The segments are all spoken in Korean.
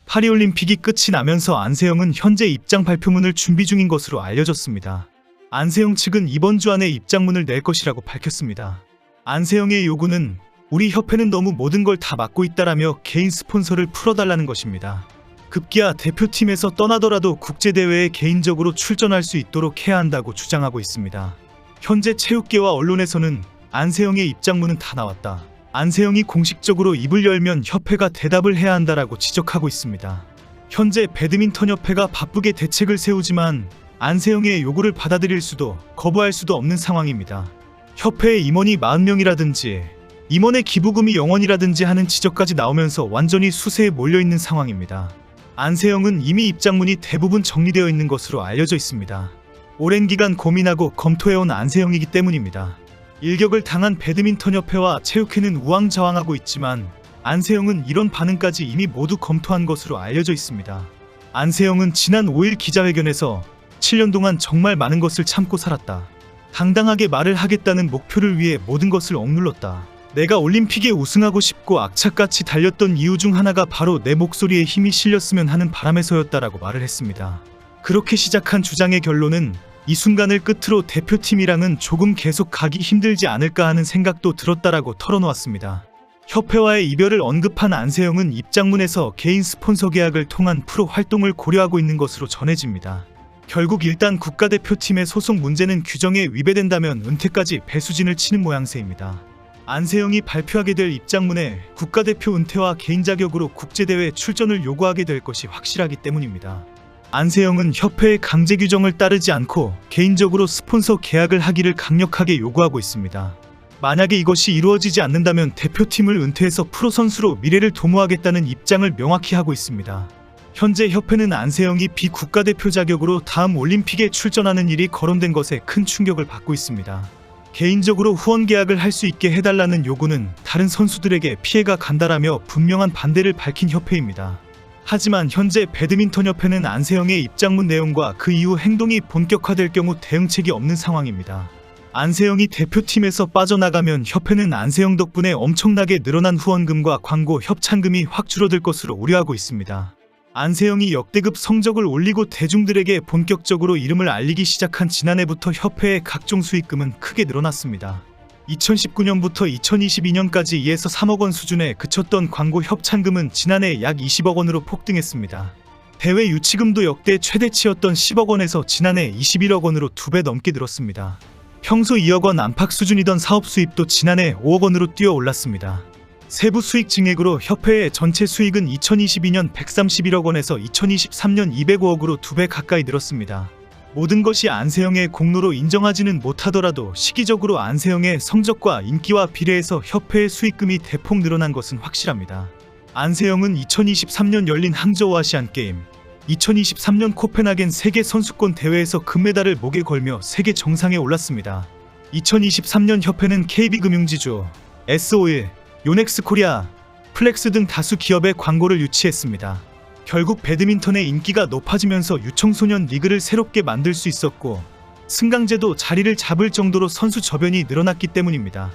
파리올림픽이 끝이 나면서 안세영은 현재 입장 발표문을 준비 중인 것으로 알려졌습니다. 안세영 측은 이번 주 안에 입장문을 낼 것이라고 밝혔습니다. 안세영의 요구는 우리 협회는 너무 모든 걸 다 맡고 있다라며 개인 스폰서를 풀어달라는 것입니다. 급기야 대표팀에서 떠나더라도 국제대회에 개인적으로 출전할 수 있도록 해야 한다고 주장하고 있습니다. 현재 체육계와 언론에서는 안세영의 입장문은 다 나왔다. 안세영이 공식적으로 입을 열면 협회가 대답을 해야 한다라고 지적하고 있습니다. 현재 배드민턴협회가 바쁘게 대책을 세우지만 안세영의 요구를 받아들일 수도 거부할 수도 없는 상황입니다. 협회의 임원이 40명이라든지 임원의 기부금이 0원이라든지 하는 지적까지 나오면서 완전히 수세에 몰려있는 상황입니다. 안세영은 이미 입장문이 대부분 정리되어 있는 것으로 알려져 있습니다. 오랜 기간 고민하고 검토해온 안세영이기 때문입니다. 일격을 당한 배드민턴협회와 체육회는 우왕좌왕하고 있지만 안세영은 이런 반응까지 이미 모두 검토한 것으로 알려져 있습니다. 안세영은 지난 5일 기자회견에서 7년 동안 정말 많은 것을 참고 살았다. 당당하게 말을 하겠다는 목표를 위해 모든 것을 억눌렀다. 내가 올림픽에 우승하고 싶고 악착같이 달렸던 이유 중 하나가 바로 내 목소리에 힘이 실렸으면 하는 바람에서였다라고 말을 했습니다. 그렇게 시작한 주장의 결론은 이 순간을 끝으로 대표팀이랑은 조금 계속 가기 힘들지 않을까 하는 생각도 들었다라고 털어놓았습니다. 협회와의 이별을 언급한 안세영은 입장문에서 개인 스폰서 계약을 통한 프로 활동을 고려하고 있는 것으로 전해집니다. 결국 일단 국가대표팀의 소속 문제는 규정에 위배된다면 은퇴까지 배수진을 치는 모양새입니다. 안세영이 발표하게 될 입장문에 국가대표 은퇴와 개인 자격으로 국제대회 출전을 요구하게 될 것이 확실하기 때문입니다. 안세영은 협회의 강제 규정을 따르지 않고 개인적으로 스폰서 계약을 하기를 강력하게 요구하고 있습니다. 만약에 이것이 이루어지지 않는다면 대표팀을 은퇴해서 프로 선수로 미래를 도모하겠다는 입장을 명확히 하고 있습니다. 현재 협회는 안세영이 비국가대표 자격으로 다음 올림픽에 출전하는 일이 거론된 것에 큰 충격을 받고 있습니다. 개인적으로 후원 계약을 할 수 있게 해달라는 요구는 다른 선수들에게 피해가 간다라며 분명한 반대를 밝힌 협회입니다. 하지만 현재 배드민턴협회는 안세영의 입장문 내용과 그 이후 행동이 본격화될 경우 대응책이 없는 상황입니다. 안세영이 대표팀에서 빠져나가면 협회는 안세영 덕분에 엄청나게 늘어난 후원금과 광고 협찬금이 확 줄어들 것으로 우려하고 있습니다. 안세영이 역대급 성적을 올리고 대중들에게 본격적으로 이름을 알리기 시작한 지난해부터 협회의 각종 수익금은 크게 늘어났습니다. 2019년부터 2022년까지 2에서 3억 원 수준에 그쳤던 광고 협찬금은 지난해 약 20억 원으로 폭등했습니다. 대회 유치금도 역대 최대치였던 10억 원에서 지난해 21억 원으로 2배 넘게 늘었습니다. 평소 2억 원 안팎 수준이던 사업 수입도 지난해 5억 원으로 뛰어 올랐습니다. 세부 수익 증액으로 협회의 전체 수익은 2022년 131억 원에서 2023년 205억으로 2배 가까이 늘었습니다. 모든 것이 안세영의 공로로 인정하지는 못하더라도 시기적으로 안세영의 성적과 인기와 비례해서 협회의 수익금이 대폭 늘어난 것은 확실합니다. 안세영은 2023년 열린 항저우 아시안게임, 2023년 코펜하겐 세계 선수권 대회에서 금메달을 목에 걸며 세계 정상에 올랐습니다. 2023년 협회는 KB금융지주, S-오일, 요넥스코리아, 플렉스 등 다수 기업의 광고를 유치했습니다. 결국 배드민턴의 인기가 높아지면서 유청소년 리그를 새롭게 만들 수 있었고 승강제도 자리를 잡을 정도로 선수 저변이 늘어났기 때문입니다.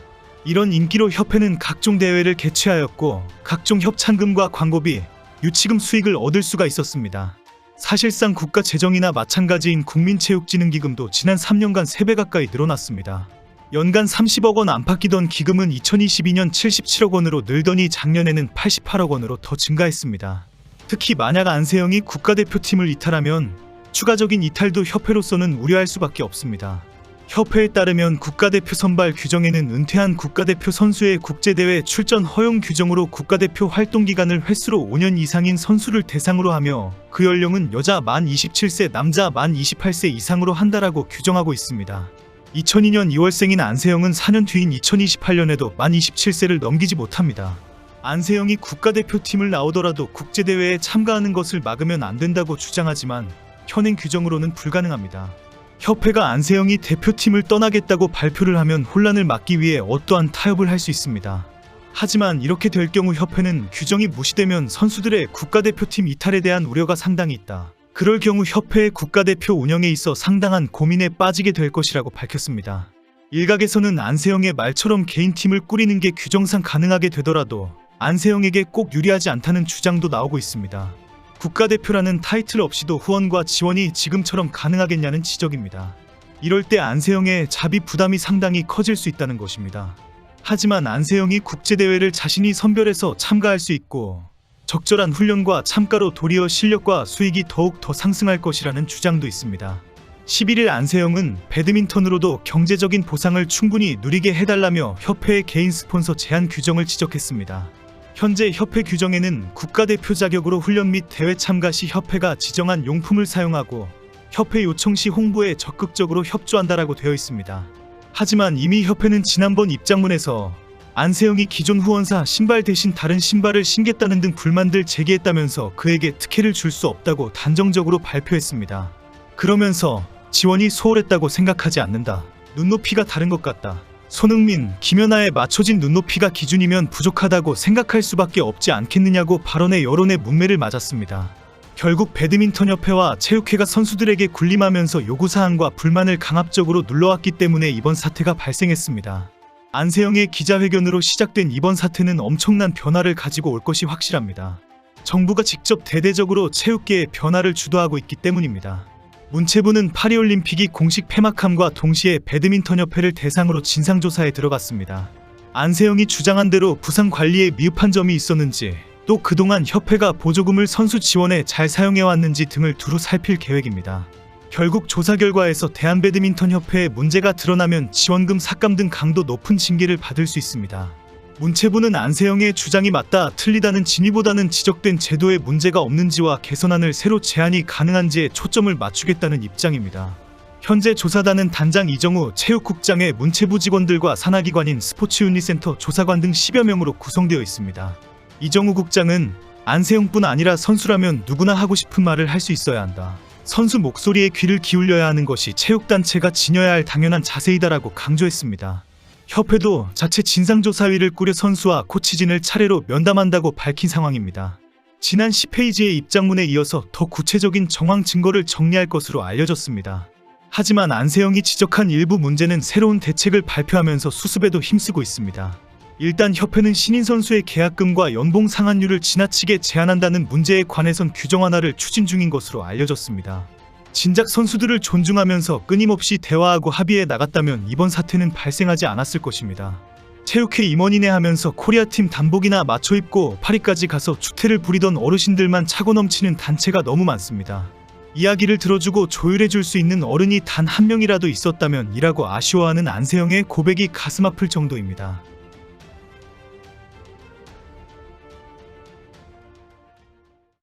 이런 인기로 협회는 각종 대회를 개최하였고 각종 협찬금과 광고비, 유치금 수익을 얻을 수가 있었습니다. 사실상 국가 재정이나 마찬가지인 국민체육진흥기금도 지난 3년간 3배 가까이 늘어났습니다. 연간 30억 원 안팎이던 기금은 2022년 77억 원으로 늘더니 작년에는 88억 원으로 더 증가했습니다. 특히 만약 안세영이 국가대표팀을 이탈하면 추가적인 이탈도 협회로서는 우려할 수밖에 없습니다. 협회에 따르면 국가대표 선발 규정에는 은퇴한 국가대표 선수의 국제대회 출전 허용 규정으로 국가대표 활동기간을 횟수로 5년 이상인 선수를 대상으로 하며 그 연령은 여자 만 27세, 남자 만 28세 이상으로 한다라고 규정하고 있습니다. 2002년 2월생인 안세영은 4년 뒤인 2028년에도 만 27세를 넘기지 못합니다. 안세영이 국가대표팀을 나오더라도 국제대회에 참가하는 것을 막으면 안 된다고 주장하지만 현행 규정으로는 불가능합니다. 협회가 안세영이 대표팀을 떠나겠다고 발표를 하면 혼란을 막기 위해 어떠한 타협을 할 수 있습니다. 하지만 이렇게 될 경우 협회는 규정이 무시되면 선수들의 국가대표팀 이탈에 대한 우려가 상당히 있다. 그럴 경우 협회의 국가대표 운영에 있어 상당한 고민에 빠지게 될 것이라고 밝혔습니다. 일각에서는 안세영의 말처럼 개인팀을 꾸리는 게 규정상 가능하게 되더라도 안세영에게 꼭 유리하지 않다는 주장도 나오고 있습니다. 국가대표라는 타이틀 없이도 후원과 지원이 지금처럼 가능하겠냐는 지적입니다. 이럴 때 안세영의 자비 부담이 상당히 커질 수 있다는 것입니다. 하지만 안세영이 국제대회를 자신이 선별해서 참가할 수 있고 적절한 훈련과 참가로 도리어 실력과 수익이 더욱 더 상승할 것이라는 주장도 있습니다. 11일 안세영은 배드민턴으로도 경제적인 보상을 충분히 누리게 해달라며 협회의 개인 스폰서 제한 규정을 지적했습니다. 현재 협회 규정에는 국가대표 자격으로 훈련 및 대회 참가 시 협회가 지정한 용품을 사용하고 협회 요청 시 홍보에 적극적으로 협조한다라고 되어 있습니다. 하지만 이미 협회는 지난번 입장문에서 안세영이 기존 후원사 신발 대신 다른 신발을 신겠다는 등 불만들 제기했다면서 그에게 특혜를 줄 수 없다고 단정적으로 발표했습니다. 그러면서 지원이 소홀했다고 생각하지 않는다. 눈높이가 다른 것 같다. 손흥민, 김연아에 맞춰진 눈높이가 기준이면 부족하다고 생각할 수밖에 없지 않겠느냐고 발언에 여론의 문매를 맞았습니다. 결국 배드민턴협회와 체육회가 선수들에게 군림하면서 요구사항과 불만을 강압적으로 눌러왔기 때문에 이번 사태가 발생했습니다. 안세영의 기자회견으로 시작된 이번 사태는 엄청난 변화를 가지고 올 것이 확실합니다. 정부가 직접 대대적으로 체육계의 변화를 주도하고 있기 때문입니다. 문체부는 파리올림픽이 공식 폐막함과 동시에 배드민턴협회를 대상으로 진상조사에 들어갔습니다. 안세영이 주장한 대로 부상 관리에 미흡한 점이 있었는지, 또 그동안 협회가 보조금을 선수 지원에 잘 사용해왔는지 등을 두루 살필 계획입니다. 결국 조사 결과에서 대한배드민턴협회에 문제가 드러나면 지원금 삭감 등 강도 높은 징계를 받을 수 있습니다. 문체부는 안세영의 주장이 맞다 틀리다는 진위보다는 지적된 제도에 문제가 없는지와 개선안을 새로 제안이 가능한지에 초점을 맞추겠다는 입장입니다. 현재 조사단은 단장 이정우 체육국장의 문체부 직원들과 산하기관인 스포츠윤리센터 조사관 등 10여 명으로 구성되어 있습니다. 이정우 국장은 안세영뿐 아니라 선수라면 누구나 하고 싶은 말을 할 수 있어야 한다. 선수 목소리에 귀를 기울여야 하는 것이 체육단체가 지녀야 할 당연한 자세이다라고 강조했습니다. 협회도 자체 진상조사위를 꾸려 선수와 코치진을 차례로 면담한다고 밝힌 상황입니다. 지난 10페이지의 입장문에 이어서 더 구체적인 정황 증거를 정리할 것으로 알려졌습니다. 하지만 안세영이 지적한 일부 문제는 새로운 대책을 발표하면서 수습에도 힘쓰고 있습니다. 일단 협회는 신인 선수의 계약금과 연봉 상한율을 지나치게 제한한다는 문제에 관해선 규정 완화를 추진 중인 것으로 알려졌습니다. 진작 선수들을 존중하면서 끊임없이 대화하고 합의해 나갔다면 이번 사태는 발생하지 않았을 것입니다. 체육회 임원이네 하면서 코리아팀 단복이나 맞춰 입고 파리까지 가서 추태를 부리던 어르신들만 차고 넘치는 단체가 너무 많습니다. 이야기를 들어주고 조율해줄 수 있는 어른이 단 한 명이라도 있었다면 이라고 아쉬워하는 안세영의 고백이 가슴 아플 정도입니다.